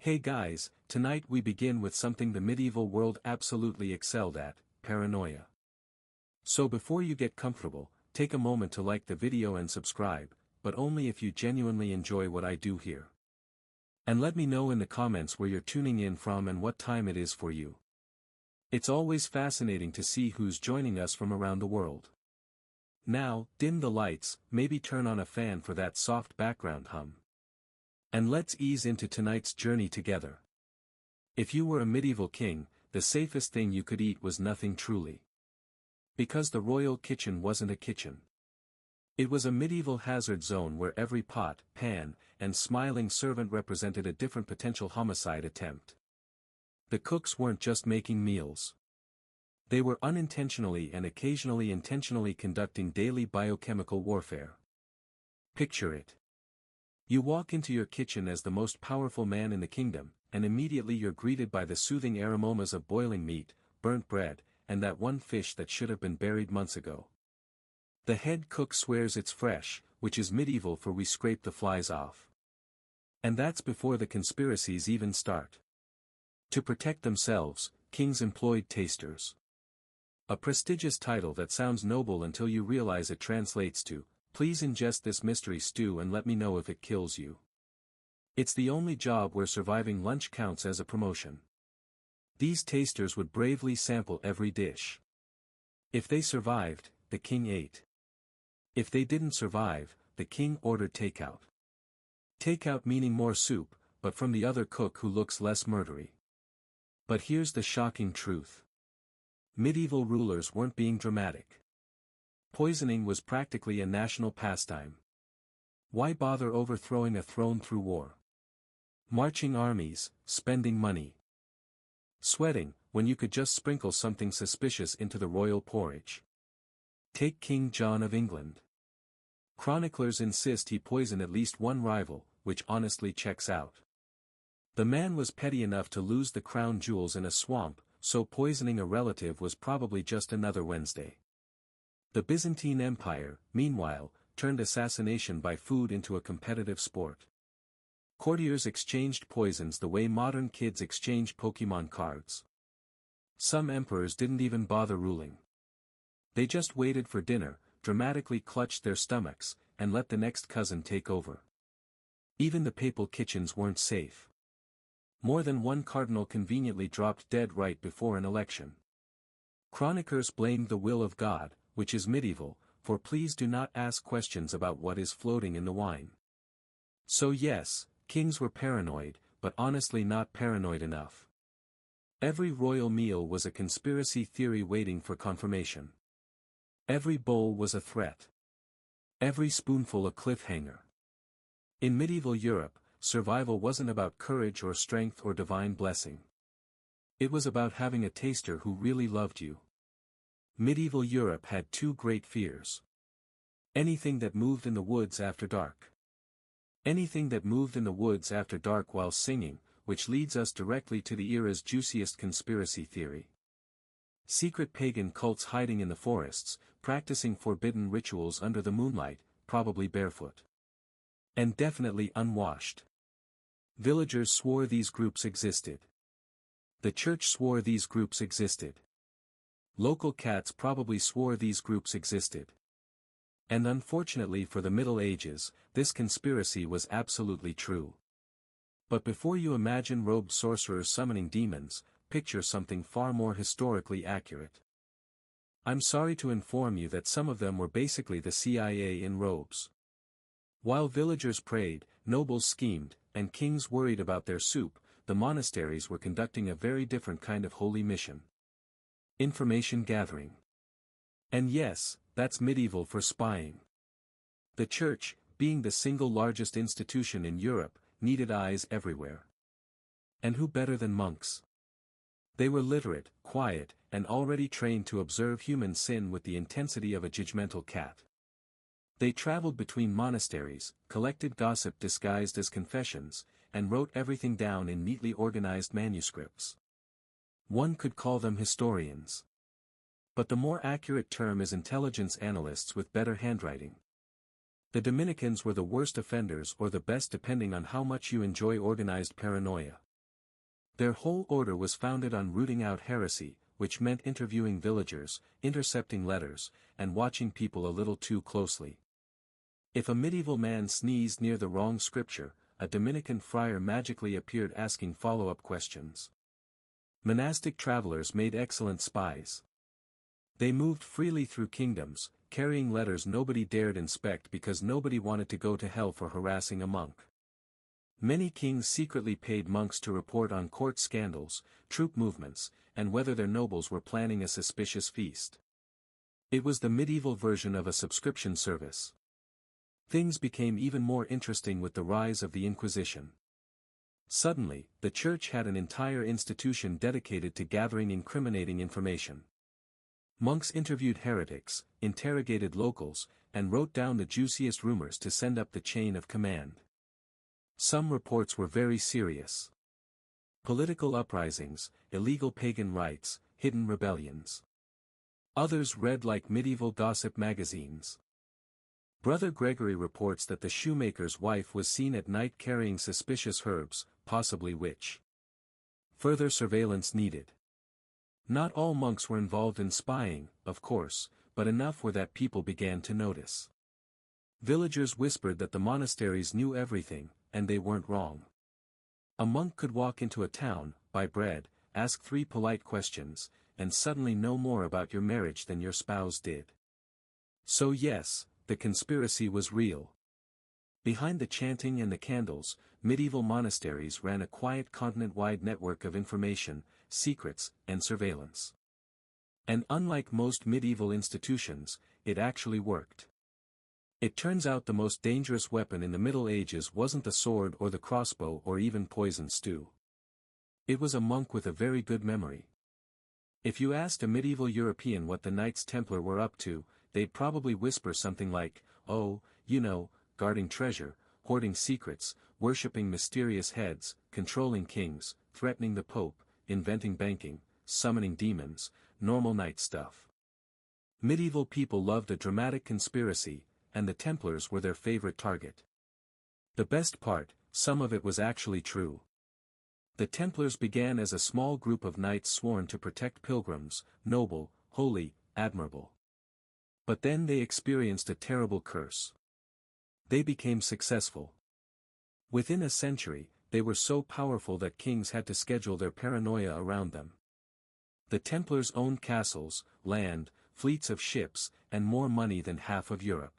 Hey guys, tonight we begin with something the medieval world absolutely excelled at, paranoia. So before you get comfortable, take a moment to like the video and subscribe, but only if you genuinely enjoy what I do here. And let me know in the comments where you're tuning in from and what time it is for you. It's always fascinating to see who's joining us from around the world. Now, dim the lights, maybe turn on a fan for that soft background hum. And let's ease into tonight's journey together. If you were a medieval king, the safest thing you could eat was nothing truly. Because the royal kitchen wasn't a kitchen. It was a medieval hazard zone where every pot, pan, and smiling servant represented a different potential homicide attempt. The cooks weren't just making meals. They were unintentionally and occasionally intentionally conducting daily biochemical warfare. Picture it. You walk into your kitchen as the most powerful man in the kingdom, and immediately you're greeted by the soothing aromas of boiling meat, burnt bread, and that one fish that should have been buried months ago. The head cook swears it's fresh, which is medieval for we scrape the flies off. And that's before the conspiracies even start. To protect themselves, kings employed tasters. A prestigious title that sounds noble until you realize it translates to, "Please ingest this mystery stew and let me know if it kills you." It's the only job where surviving lunch counts as a promotion. These tasters would bravely sample every dish. If they survived, the king ate. If they didn't survive, the king ordered takeout. Takeout meaning more soup, but from the other cook who looks less murdery. But here's the shocking truth. Medieval rulers weren't being dramatic. Poisoning was practically a national pastime. Why bother overthrowing a throne through war? Marching armies, spending money. Sweating, when you could just sprinkle something suspicious into the royal porridge. Take King John of England. Chroniclers insist he poisoned at least one rival, which honestly checks out. The man was petty enough to lose the crown jewels in a swamp, so poisoning a relative was probably just another Wednesday. The Byzantine Empire, meanwhile, turned assassination by food into a competitive sport. Courtiers exchanged poisons the way modern kids exchange Pokémon cards. Some emperors didn't even bother ruling. They just waited for dinner, dramatically clutched their stomachs, and let the next cousin take over. Even the papal kitchens weren't safe. More than one cardinal conveniently dropped dead right before an election. Chroniclers blamed the will of God, which is medieval, for please do not ask questions about what is floating in the wine. So yes, kings were paranoid, but honestly not paranoid enough. Every royal meal was a conspiracy theory waiting for confirmation. Every bowl was a threat. Every spoonful a cliffhanger. In medieval Europe, survival wasn't about courage or strength or divine blessing. It was about having a taster who really loved you. Medieval Europe had two great fears. Anything that moved in the woods after dark. Anything that moved in the woods after dark while singing, which leads us directly to the era's juiciest conspiracy theory. Secret pagan cults hiding in the forests, practicing forbidden rituals under the moonlight, probably barefoot. And definitely unwashed. Villagers swore these groups existed. The church swore these groups existed. Local cats probably swore these groups existed. And unfortunately for the Middle Ages, this conspiracy was absolutely true. But before you imagine robed sorcerers summoning demons, picture something far more historically accurate. I'm sorry to inform you that some of them were basically the CIA in robes. While villagers prayed, nobles schemed, and kings worried about their soup, the monasteries were conducting a very different kind of holy mission. Information gathering. And yes, that's medieval for spying. The church, being the single largest institution in Europe, needed eyes everywhere. And who better than monks? They were literate, quiet, and already trained to observe human sin with the intensity of a judgmental cat. They traveled between monasteries, collected gossip disguised as confessions, and wrote everything down in neatly organized manuscripts. One could call them historians. But the more accurate term is intelligence analysts with better handwriting. The Dominicans were the worst offenders or the best depending on how much you enjoy organized paranoia. Their whole order was founded on rooting out heresy, which meant interviewing villagers, intercepting letters, and watching people a little too closely. If a medieval man sneezed near the wrong scripture, a Dominican friar magically appeared asking follow-up questions. Monastic travelers made excellent spies. They moved freely through kingdoms, carrying letters nobody dared inspect because nobody wanted to go to hell for harassing a monk. Many kings secretly paid monks to report on court scandals, troop movements, and whether their nobles were planning a suspicious feast. It was the medieval version of a subscription service. Things became even more interesting with the rise of the Inquisition. Suddenly, the Church had an entire institution dedicated to gathering incriminating information. Monks interviewed heretics, interrogated locals, and wrote down the juiciest rumors to send up the chain of command. Some reports were very serious. Political uprisings, illegal pagan rites, hidden rebellions. Others read like medieval gossip magazines. Brother Gregory reports that the shoemaker's wife was seen at night carrying suspicious herbs, possibly witch. Further surveillance needed. Not all monks were involved in spying, of course, but enough were that people began to notice. Villagers whispered that the monasteries knew everything, and they weren't wrong. A monk could walk into a town, buy bread, ask 3 polite questions, and suddenly know more about your marriage than your spouse did. So yes, the conspiracy was real. Behind the chanting and the candles, medieval monasteries ran a quiet continent-wide network of information, secrets, and surveillance. And unlike most medieval institutions, it actually worked. It turns out the most dangerous weapon in the Middle Ages wasn't the sword or the crossbow or even poisoned stew. It was a monk with a very good memory. If you asked a medieval European what the Knights Templar were up to, they'd probably whisper something like, "Oh, you know, guarding treasure, hoarding secrets, worshipping mysterious heads, controlling kings, threatening the Pope, inventing banking, summoning demons, normal night stuff." Medieval people loved a dramatic conspiracy, and the Templars were their favorite target. The best part, some of it was actually true. The Templars began as a small group of knights sworn to protect pilgrims, noble, holy, admirable. But then they experienced a terrible curse. They became successful. Within a century, they were so powerful that kings had to schedule their paranoia around them. The Templars owned castles, land, fleets of ships, and more money than half of Europe.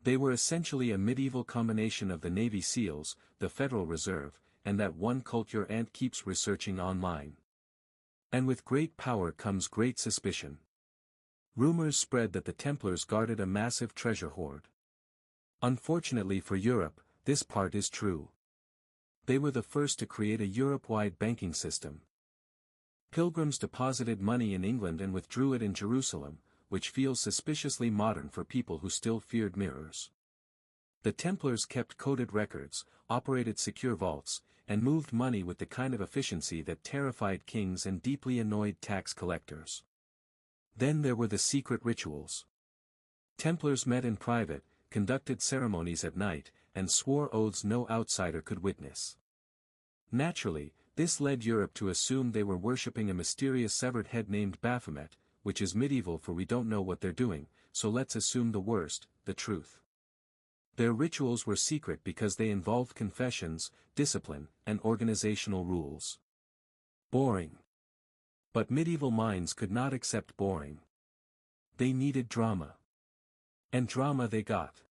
They were essentially a medieval combination of the Navy SEALs, the Federal Reserve, and that one cult your aunt keeps researching online. And with great power comes great suspicion. Rumors spread that the Templars guarded a massive treasure hoard. Unfortunately for Europe, this part is true. They were the first to create a Europe-wide banking system. Pilgrims deposited money in England and withdrew it in Jerusalem, which feels suspiciously modern for people who still feared mirrors. The Templars kept coded records, operated secure vaults, and moved money with the kind of efficiency that terrified kings and deeply annoyed tax collectors. Then there were the secret rituals. Templars met in private, conducted ceremonies at night, and swore oaths no outsider could witness. Naturally, this led Europe to assume they were worshipping a mysterious severed head named Baphomet, which is medieval for we don't know what they're doing, so let's assume the worst, the truth. Their rituals were secret because they involved confessions, discipline, and organizational rules. Boring. But medieval minds could not accept boring. They needed drama. And drama they got.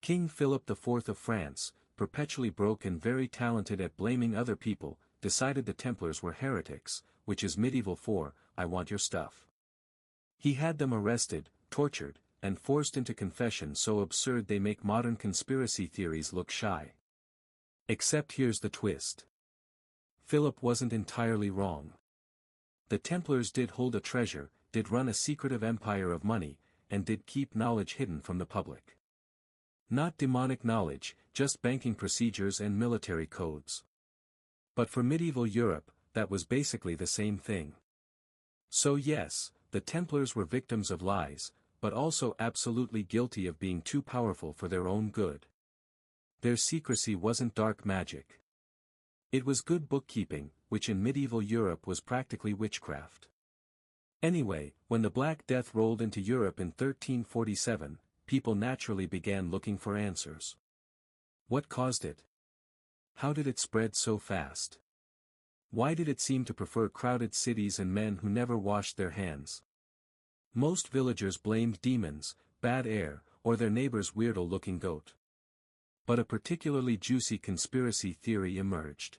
King Philip IV of France, perpetually broke and very talented at blaming other people, decided the Templars were heretics, which is medieval for, "I want your stuff." He had them arrested, tortured, and forced into confession so absurd they make modern conspiracy theories look shy. Except here's the twist. Philip wasn't entirely wrong. The Templars did hold a treasure, did run a secretive empire of money, and did keep knowledge hidden from the public. Not demonic knowledge, just banking procedures and military codes. But for medieval Europe, that was basically the same thing. So yes, the Templars were victims of lies, but also absolutely guilty of being too powerful for their own good. Their secrecy wasn't dark magic. It was good bookkeeping, which in medieval Europe was practically witchcraft. Anyway, when the Black Death rolled into Europe in 1347, people naturally began looking for answers. What caused it? How did it spread so fast? Why did it seem to prefer crowded cities and men who never washed their hands? Most villagers blamed demons, bad air, or their neighbor's weirdo-looking goat. But a particularly juicy conspiracy theory emerged.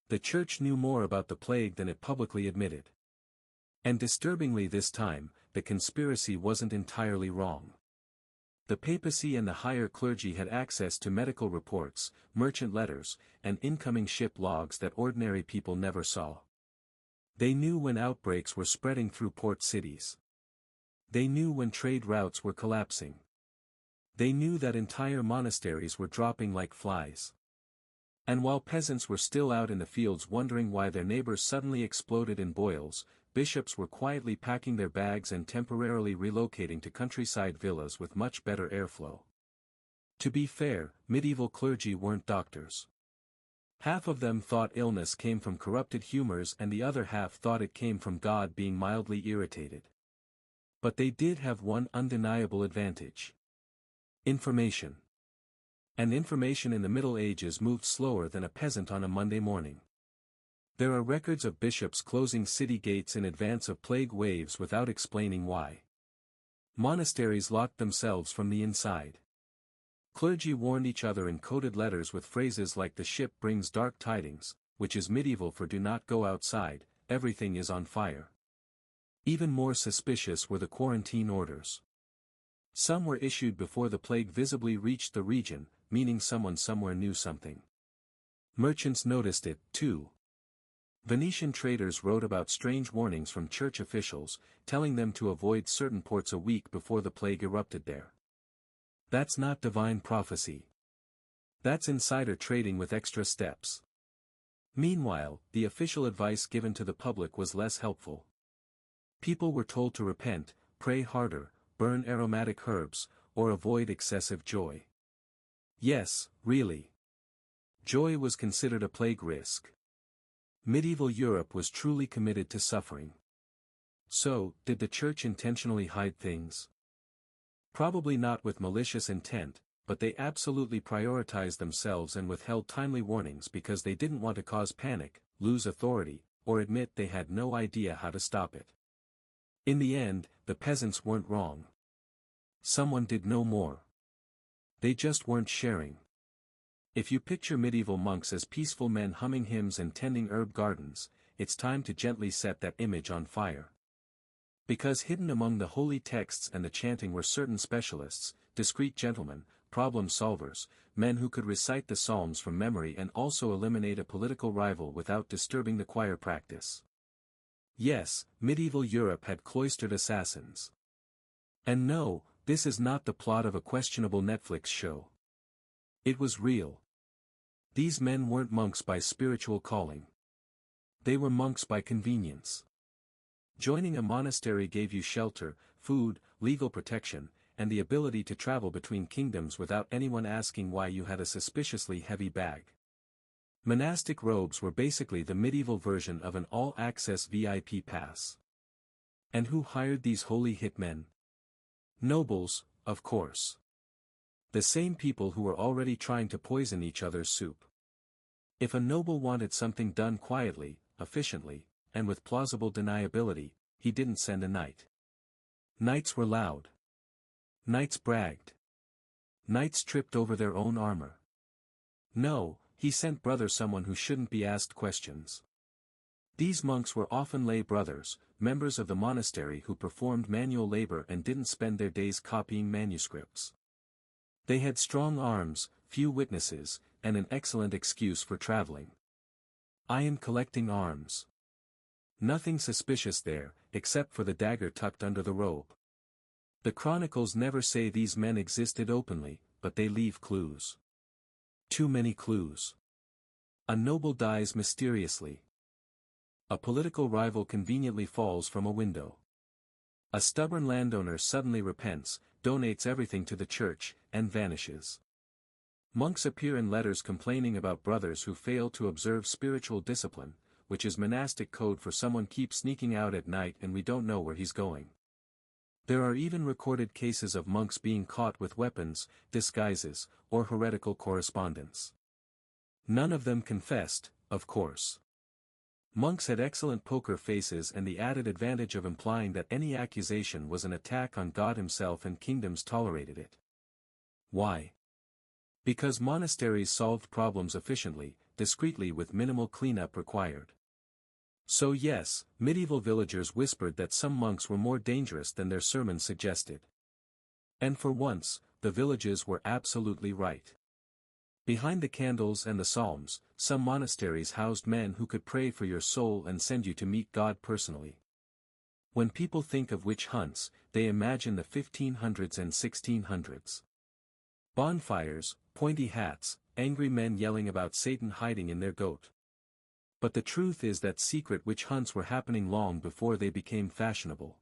The church knew more about the plague than it publicly admitted. And disturbingly this time, the conspiracy wasn't entirely wrong. The papacy and the higher clergy had access to medical reports, merchant letters, and incoming ship logs that ordinary people never saw. They knew when outbreaks were spreading through port cities. They knew when trade routes were collapsing. They knew that entire monasteries were dropping like flies. And while peasants were still out in the fields wondering why their neighbors suddenly exploded in boils, bishops were quietly packing their bags and temporarily relocating to countryside villas with much better airflow. To be fair, medieval clergy weren't doctors. Half of them thought illness came from corrupted humors and the other half thought it came from God being mildly irritated. But they did have one undeniable advantage. Information. And information in the Middle Ages moved slower than a peasant on a Monday morning. There are records of bishops closing city gates in advance of plague waves without explaining why. Monasteries locked themselves from the inside. Clergy warned each other in coded letters with phrases like "the ship brings dark tidings," which is medieval for "do not go outside, everything is on fire." Even more suspicious were the quarantine orders. Some were issued before the plague visibly reached the region, meaning someone somewhere knew something. Merchants noticed it, too. Venetian traders wrote about strange warnings from church officials, telling them to avoid certain ports a week before the plague erupted there. That's not divine prophecy. That's insider trading with extra steps. Meanwhile, the official advice given to the public was less helpful. People were told to repent, pray harder, burn aromatic herbs, or avoid excessive joy. Yes, really. Joy was considered a plague risk. Medieval Europe was truly committed to suffering. So, did the church intentionally hide things? Probably not with malicious intent, but they absolutely prioritized themselves and withheld timely warnings because they didn't want to cause panic, lose authority, or admit they had no idea how to stop it. In the end, the peasants weren't wrong. Someone did know more. They just weren't sharing. If you picture medieval monks as peaceful men humming hymns and tending herb gardens, it's time to gently set that image on fire. Because hidden among the holy texts and the chanting were certain specialists, discreet gentlemen, problem solvers, men who could recite the Psalms from memory and also eliminate a political rival without disturbing the choir practice. Yes, medieval Europe had cloistered assassins. And no, this is not the plot of a questionable Netflix show. It was real. These men weren't monks by spiritual calling. They were monks by convenience. Joining a monastery gave you shelter, food, legal protection, and the ability to travel between kingdoms without anyone asking why you had a suspiciously heavy bag. Monastic robes were basically the medieval version of an all-access VIP pass. And who hired these holy hitmen? Nobles, of course. The same people who were already trying to poison each other's soup. If a noble wanted something done quietly, efficiently, and with plausible deniability, he didn't send a knight. Knights were loud. Knights bragged. Knights tripped over their own armor. No, he sent brother someone who shouldn't be asked questions. These monks were often lay brothers, members of the monastery who performed manual labor and didn't spend their days copying manuscripts. They had strong arms, few witnesses, and an excellent excuse for traveling. I am collecting arms. Nothing suspicious there, except for the dagger tucked under the robe. The chronicles never say these men existed openly, but they leave clues. Too many clues. A noble dies mysteriously. A political rival conveniently falls from a window. A stubborn landowner suddenly repents, donates everything to the church, and vanishes. Monks appear in letters complaining about brothers who fail to observe spiritual discipline, which is monastic code for someone keeps sneaking out at night and we don't know where he's going. There are even recorded cases of monks being caught with weapons, disguises, or heretical correspondence. None of them confessed, of course. Monks had excellent poker faces and the added advantage of implying that any accusation was an attack on God himself and kingdoms tolerated it. Why? Because monasteries solved problems efficiently, discreetly with minimal cleanup required. So yes, medieval villagers whispered that some monks were more dangerous than their sermons suggested. And for once, the villages were absolutely right. Behind the candles and the psalms, some monasteries housed men who could pray for your soul and send you to meet God personally. When people think of witch hunts, they imagine the 1500s and 1600s. Bonfires, pointy hats, angry men yelling about Satan hiding in their goat. But the truth is that secret witch hunts were happening long before they became fashionable.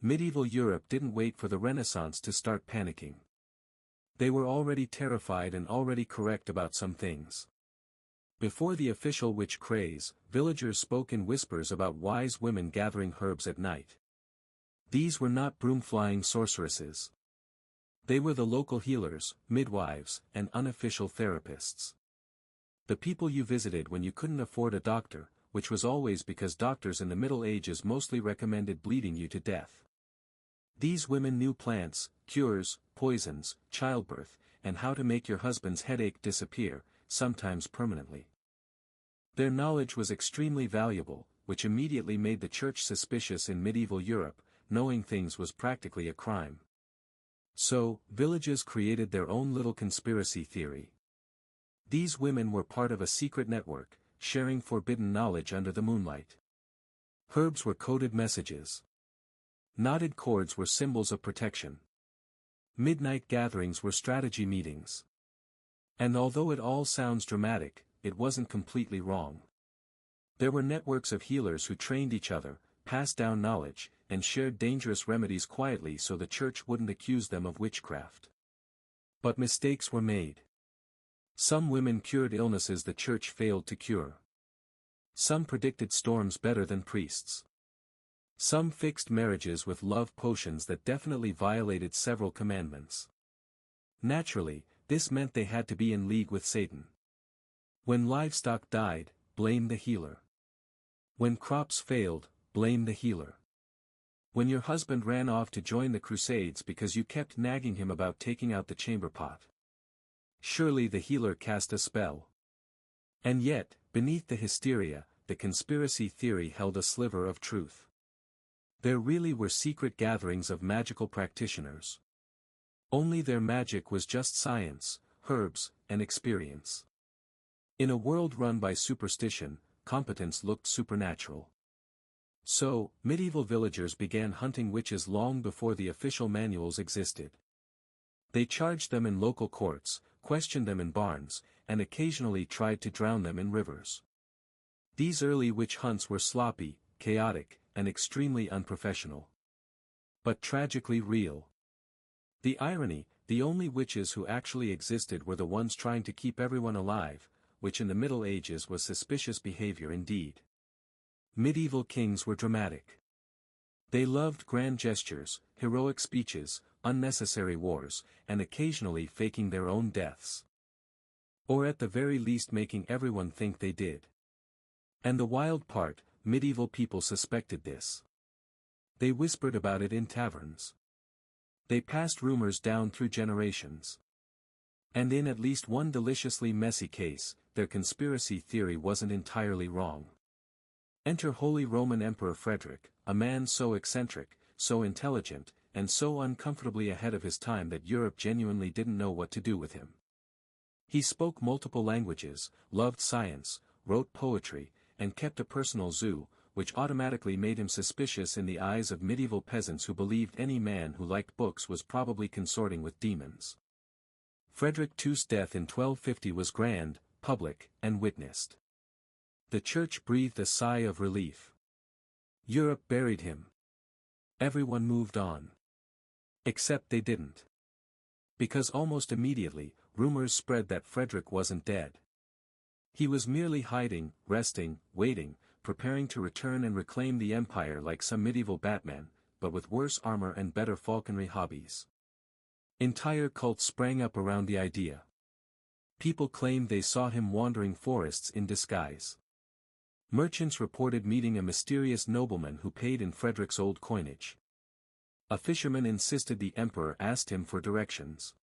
Medieval Europe didn't wait for the Renaissance to start panicking. They were already terrified and already correct about some things. Before the official witch craze, villagers spoke in whispers about wise women gathering herbs at night. These were not broom-flying sorceresses. They were the local healers, midwives, and unofficial therapists. The people you visited when you couldn't afford a doctor, which was always because doctors in the Middle Ages mostly recommended bleeding you to death. These women knew plants, cures, poisons, childbirth, and how to make your husband's headache disappear, sometimes permanently. Their knowledge was extremely valuable, which immediately made the church suspicious in medieval Europe. Knowing things was practically a crime. So, villages created their own little conspiracy theory. These women were part of a secret network, sharing forbidden knowledge under the moonlight. Herbs were coded messages. Knotted cords were symbols of protection. Midnight gatherings were strategy meetings. And although it all sounds dramatic, it wasn't completely wrong. There were networks of healers who trained each other, passed down knowledge, and shared dangerous remedies quietly so the church wouldn't accuse them of witchcraft. But mistakes were made. Some women cured illnesses the church failed to cure. Some predicted storms better than priests. Some fixed marriages with love potions that definitely violated several commandments. Naturally, this meant they had to be in league with Satan. When livestock died, blame the healer. When crops failed, blame the healer. When your husband ran off to join the Crusades because you kept nagging him about taking out the chamber pot. Surely the healer cast a spell. And yet, beneath the hysteria, the conspiracy theory held a sliver of truth. There really were secret gatherings of magical practitioners. Only their magic was just science, herbs, and experience. In a world run by superstition, competence looked supernatural. So, medieval villagers began hunting witches long before the official manuals existed. They charged them in local courts, questioned them in barns, and occasionally tried to drown them in rivers. These early witch hunts were sloppy, chaotic, and extremely unprofessional. But tragically real. The irony, the only witches who actually existed were the ones trying to keep everyone alive, which in the Middle Ages was suspicious behavior indeed. Medieval kings were dramatic. They loved grand gestures, heroic speeches, unnecessary wars, and occasionally faking their own deaths. Or at the very least making everyone think they did. And the wild part, medieval people suspected this. They whispered about it in taverns. They passed rumors down through generations. And in at least one deliciously messy case, their conspiracy theory wasn't entirely wrong. Enter Holy Roman Emperor Frederick, a man so eccentric, so intelligent, and so uncomfortably ahead of his time that Europe genuinely didn't know what to do with him. He spoke multiple languages, loved science, wrote poetry, and kept a personal zoo, which automatically made him suspicious in the eyes of medieval peasants who believed any man who liked books was probably consorting with demons. Frederick II's death in 1250 was grand, public, and witnessed. The church breathed a sigh of relief. Europe buried him. Everyone moved on. Except they didn't. Because almost immediately, rumors spread that Frederick wasn't dead. He was merely hiding, resting, waiting, preparing to return and reclaim the empire like some medieval Batman, but with worse armor and better falconry hobbies. Entire cults sprang up around the idea. People claimed they saw him wandering forests in disguise. Merchants reported meeting a mysterious nobleman who paid in Frederick's old coinage. A fisherman insisted the emperor asked him for directions.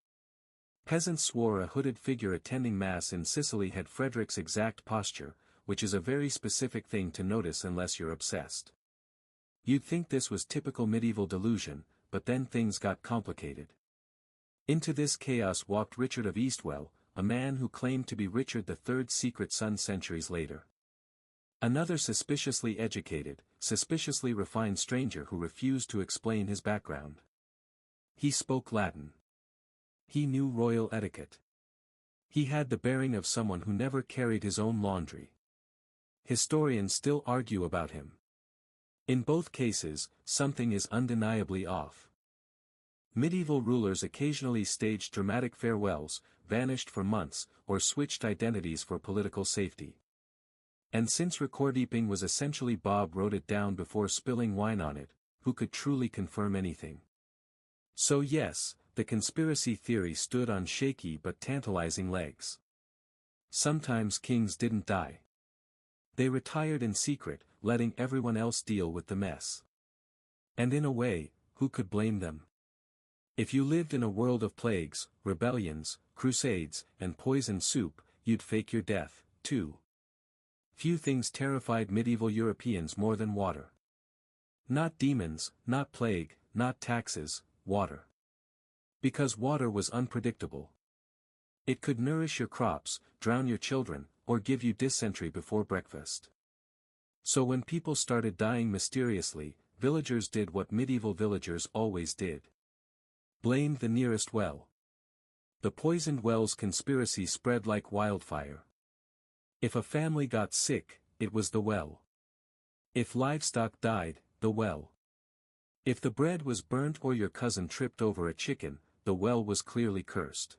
Peasants swore a hooded figure attending mass in Sicily had Frederick's exact posture, which is a very specific thing to notice unless you're obsessed. You'd think this was typical medieval delusion, but then things got complicated. Into this chaos walked Richard of Eastwell, a man who claimed to be Richard III's secret son centuries later. Another suspiciously educated, suspiciously refined stranger who refused to explain his background. He spoke Latin. He knew royal etiquette. He had the bearing of someone who never carried his own laundry. Historians still argue about him. In both cases, something is undeniably off. Medieval rulers occasionally staged dramatic farewells, vanished for months, or switched identities for political safety. And since recordkeeping was essentially Bob wrote it down before spilling wine on it, who could truly confirm anything? So yes, the conspiracy theory stood on shaky but tantalizing legs. Sometimes kings didn't die. They retired in secret, letting everyone else deal with the mess. And in a way, who could blame them? If you lived in a world of plagues, rebellions, crusades, and poisoned soup, you'd fake your death, too. Few things terrified medieval Europeans more than water. Not demons, not plague, not taxes, water. Because water was unpredictable. It could nourish your crops, drown your children, or give you dysentery before breakfast. So when people started dying mysteriously, villagers did what medieval villagers always did. Blamed the nearest well. The poisoned wells conspiracy spread like wildfire. If a family got sick, it was the well. If livestock died, the well. If the bread was burnt or your cousin tripped over a chicken, the well was clearly cursed.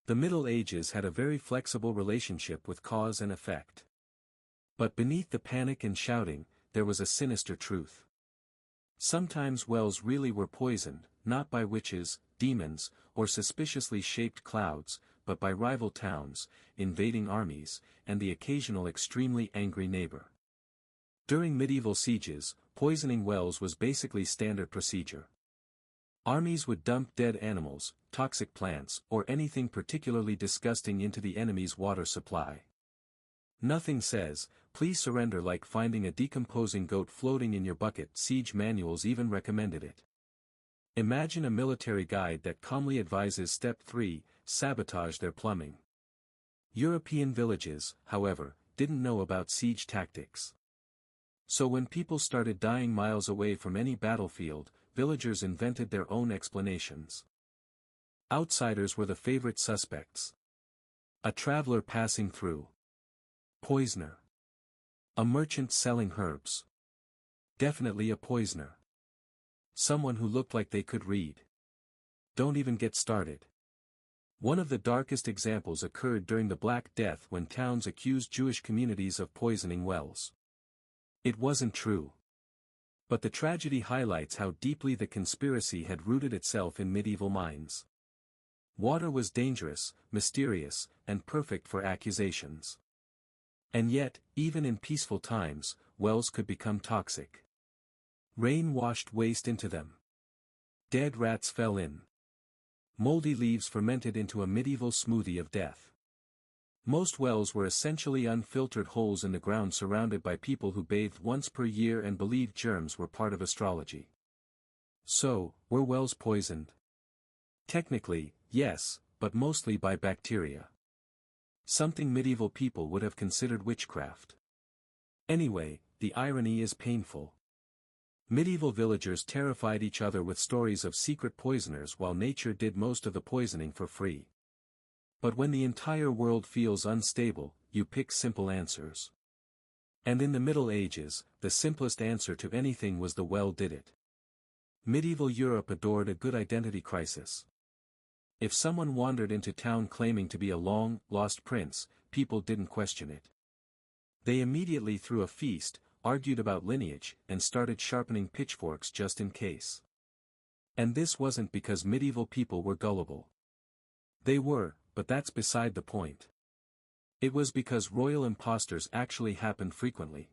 The Middle Ages had a very flexible relationship with cause and effect. But beneath the panic and shouting, there was a sinister truth. Sometimes wells really were poisoned, not by witches, demons, or suspiciously shaped clouds, but by rival towns, invading armies, and the occasional extremely angry neighbor. During medieval sieges, poisoning wells was basically standard procedure. Armies would dump dead animals, toxic plants, or anything particularly disgusting into the enemy's water supply. Nothing says, "Please surrender" like finding a decomposing goat floating in your bucket. Siege manuals even recommended it. Imagine a military guide that calmly advises Step 3, sabotage their plumbing. European villages, however, didn't know about siege tactics. So when people started dying miles away from any battlefield, villagers invented their own explanations. Outsiders were the favorite suspects. A traveler passing through. Poisoner. A merchant selling herbs. Definitely a poisoner. Someone who looked like they could read. Don't even get started. One of the darkest examples occurred during the Black Death when towns accused Jewish communities of poisoning wells. It wasn't true. But the tragedy highlights how deeply the conspiracy had rooted itself in medieval minds. Water was dangerous, mysterious, and perfect for accusations. And yet, even in peaceful times, wells could become toxic. Rain washed waste into them. Dead rats fell in. Moldy leaves fermented into a medieval smoothie of death. Most wells were essentially unfiltered holes in the ground surrounded by people who bathed once per year and believed germs were part of astrology. So, were wells poisoned? Technically, yes, but mostly by bacteria. Something medieval people would have considered witchcraft. Anyway, the irony is painful. Medieval villagers terrified each other with stories of secret poisoners while nature did most of the poisoning for free. But when the entire world feels unstable, you pick simple answers. And in the Middle Ages, the simplest answer to anything was the well did it. Medieval Europe adored a good identity crisis. If someone wandered into town claiming to be a long-lost prince, people didn't question it. They immediately threw a feast, argued about lineage, and started sharpening pitchforks just in case. And this wasn't because medieval people were gullible. They were, but that's beside the point. It was because royal imposters actually happened frequently.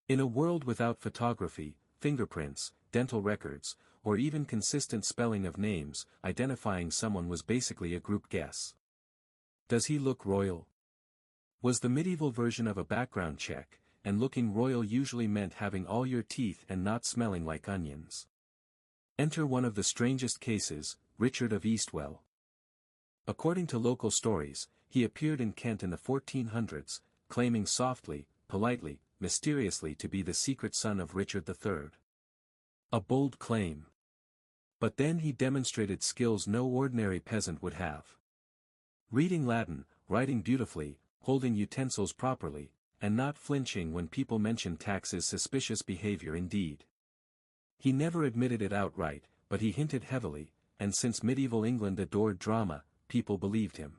In a world without photography, fingerprints, dental records, or even consistent spelling of names, identifying someone was basically a group guess. Does he look royal? Was the medieval version of a background check, and looking royal usually meant having all your teeth and not smelling like onions. Enter one of the strangest cases, Richard of Eastwell. According to local stories, he appeared in Kent in the 1400s, claiming softly, politely, mysteriously to be the secret son of Richard III. A bold claim. But then he demonstrated skills no ordinary peasant would have. Reading Latin, writing beautifully, holding utensils properly, and not flinching when people mentioned taxes. Suspicious behavior indeed. He never admitted it outright, but he hinted heavily, and since medieval England adored drama, people believed him.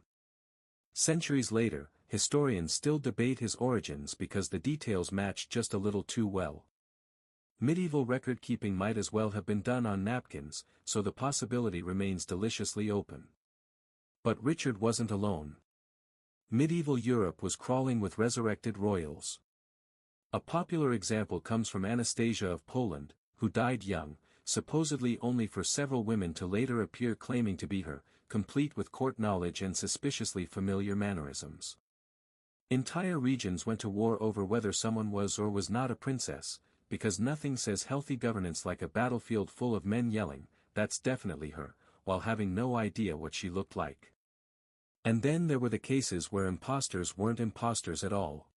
Centuries later, historians still debate his origins because the details match just a little too well. Medieval record-keeping might as well have been done on napkins, so the possibility remains deliciously open. But Richard wasn't alone. Medieval Europe was crawling with resurrected royals. A popular example comes from Anastasia of Poland, who died young, supposedly only for several women to later appear claiming to be her, complete with court knowledge and suspiciously familiar mannerisms. Entire regions went to war over whether someone was or was not a princess, because nothing says healthy governance like a battlefield full of men yelling, "That's definitely her," while having no idea what she looked like. And then there were the cases where imposters weren't imposters at all.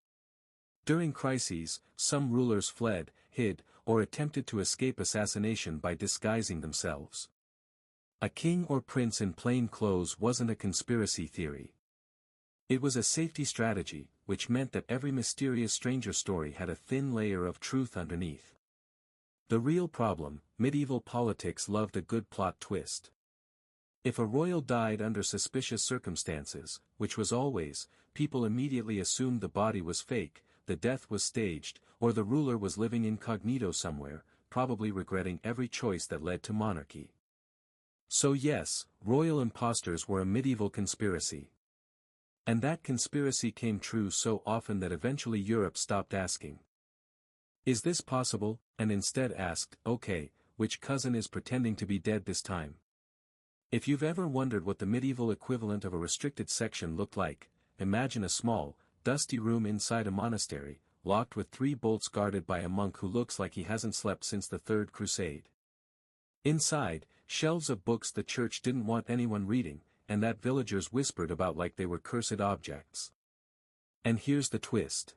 During crises, some rulers fled, hid, or attempted to escape assassination by disguising themselves. A king or prince in plain clothes wasn't a conspiracy theory. It was a safety strategy, which meant that every mysterious stranger story had a thin layer of truth underneath. The real problem: medieval politics loved a good plot twist. If a royal died under suspicious circumstances, which was always, people immediately assumed the body was fake, the death was staged, or the ruler was living incognito somewhere, probably regretting every choice that led to monarchy. So yes, royal imposters were a medieval conspiracy. And that conspiracy came true so often that eventually Europe stopped asking, "Is this possible?" and instead asked, "Okay, which cousin is pretending to be dead this time?" If you've ever wondered what the medieval equivalent of a restricted section looked like, imagine a small, dusty room inside a monastery, locked with 3 bolts guarded by a monk who looks like he hasn't slept since the Third Crusade. Inside, shelves of books the church didn't want anyone reading, and that villagers whispered about like they were cursed objects. And here's the twist.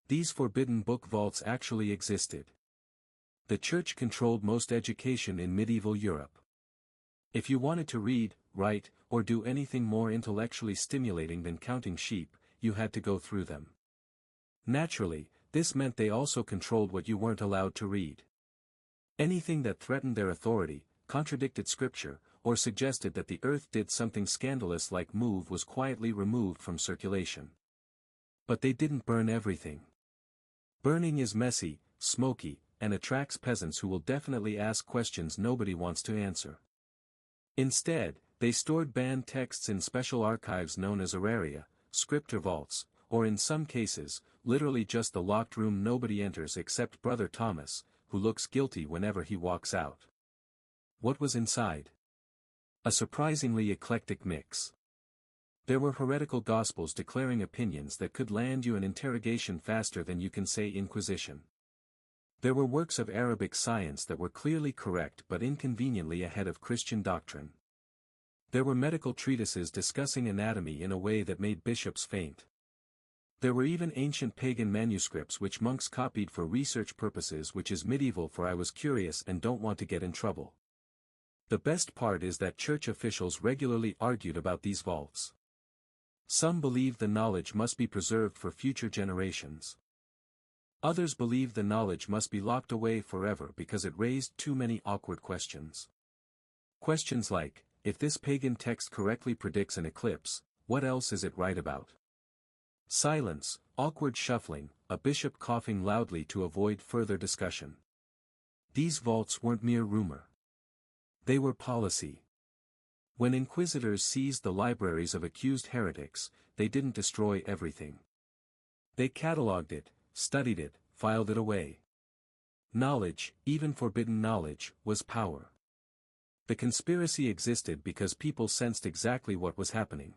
These forbidden book vaults actually existed. The church controlled most education in medieval Europe. If you wanted to read, write, or do anything more intellectually stimulating than counting sheep, you had to go through them. Naturally, this meant they also controlled what you weren't allowed to read. Anything that threatened their authority, contradicted scripture, or suggested that the earth did something scandalous like move was quietly removed from circulation. But they didn't burn everything. Burning is messy, smoky, and attracts peasants who will definitely ask questions nobody wants to answer. Instead, they stored banned texts in special archives known as auraria, scripture vaults, or in some cases, literally just the locked room nobody enters except Brother Thomas, who looks guilty whenever he walks out. What was inside? A surprisingly eclectic mix. There were heretical gospels declaring opinions that could land you an interrogation faster than you can say Inquisition. There were works of Arabic science that were clearly correct but inconveniently ahead of Christian doctrine. There were medical treatises discussing anatomy in a way that made bishops faint. There were even ancient pagan manuscripts which monks copied for research purposes, which is medieval for I was curious and don't want to get in trouble. The best part is that church officials regularly argued about these vaults. Some believed the knowledge must be preserved for future generations. Others believed the knowledge must be locked away forever because it raised too many awkward questions. Questions like, if this pagan text correctly predicts an eclipse, what else is it right about? Silence, awkward shuffling, a bishop coughing loudly to avoid further discussion. These vaults weren't mere rumor. They were policy. When inquisitors seized the libraries of accused heretics, they didn't destroy everything. They catalogued it, studied it, filed it away. Knowledge, even forbidden knowledge, was power. The conspiracy existed because people sensed exactly what was happening.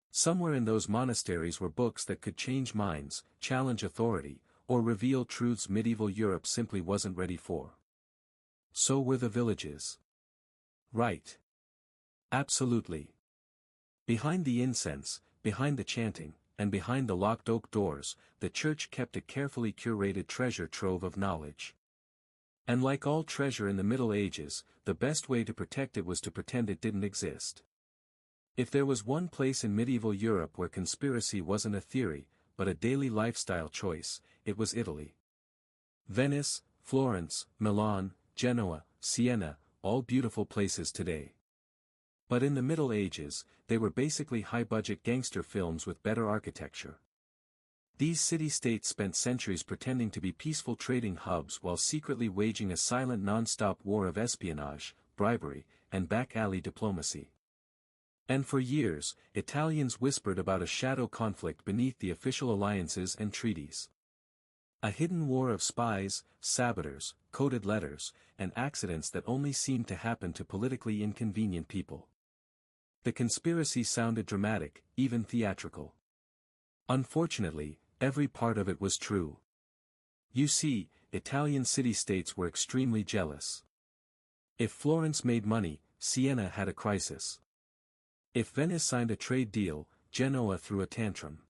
Somewhere in those monasteries were books that could change minds, challenge authority, or reveal truths medieval Europe simply wasn't ready for. So were the villages. Right. Absolutely. Behind the incense, behind the chanting, and behind the locked oak doors, the church kept a carefully curated treasure trove of knowledge. And like all treasure in the Middle Ages, the best way to protect it was to pretend it didn't exist. If there was one place in medieval Europe where conspiracy wasn't a theory, but a daily lifestyle choice, it was Italy. Venice, Florence, Milan, Genoa, Siena, all beautiful places today. But in the Middle Ages, they were basically high-budget gangster films with better architecture. These city-states spent centuries pretending to be peaceful trading hubs while secretly waging a silent non-stop war of espionage, bribery, and back-alley diplomacy. And for years, Italians whispered about a shadow conflict beneath the official alliances and treaties. A hidden war of spies, saboteurs, coded letters, and accidents that only seemed to happen to politically inconvenient people. The conspiracy sounded dramatic, even theatrical. Unfortunately, every part of it was true. You see, Italian city-states were extremely jealous. If Florence made money, Siena had a crisis. If Venice signed a trade deal, Genoa threw a tantrum.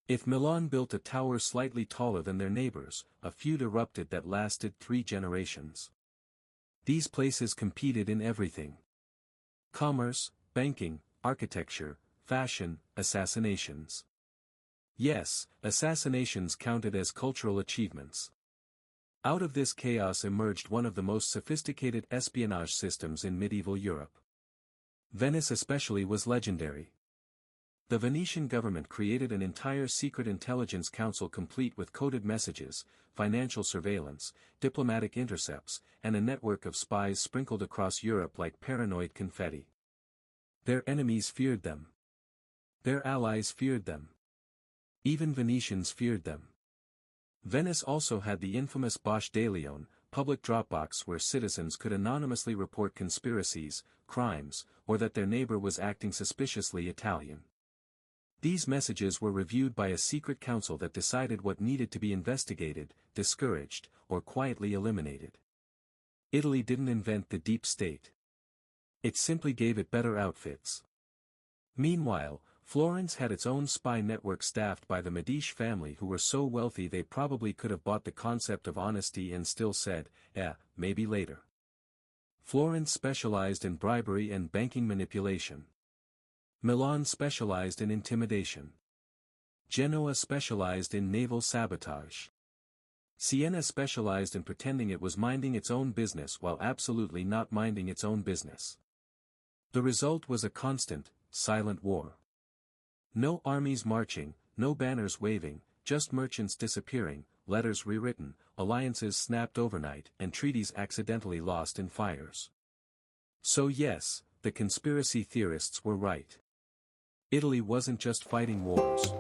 If Milan built a tower slightly taller than their neighbors, a feud erupted that lasted 3 generations. These places competed in everything. Commerce, banking, architecture, fashion, assassinations. Yes, assassinations counted as cultural achievements. Out of this chaos emerged one of the most sophisticated espionage systems in medieval Europe. Venice especially was legendary. The Venetian government created an entire secret intelligence council complete with coded messages, financial surveillance, diplomatic intercepts, and a network of spies sprinkled across Europe like paranoid confetti. Their enemies feared them. Their allies feared them. Even Venetians feared them. Venice also had the infamous Bosch de Leon, public Dropbox where citizens could anonymously report conspiracies, crimes, or that their neighbor was acting suspiciously Italian. These messages were reviewed by a secret council that decided what needed to be investigated, discouraged, or quietly eliminated. Italy didn't invent the deep state. It simply gave it better outfits. Meanwhile, Florence had its own spy network staffed by the Medici family who were so wealthy they probably could have bought the concept of honesty and still said, maybe later. Florence specialized in bribery and banking manipulation. Milan specialized in intimidation. Genoa specialized in naval sabotage. Siena specialized in pretending it was minding its own business while absolutely not minding its own business. The result was a constant, silent war. No armies marching, no banners waving, just merchants disappearing, letters rewritten, alliances snapped overnight, and treaties accidentally lost in fires. So yes, the conspiracy theorists were right. Italy wasn't just fighting wars.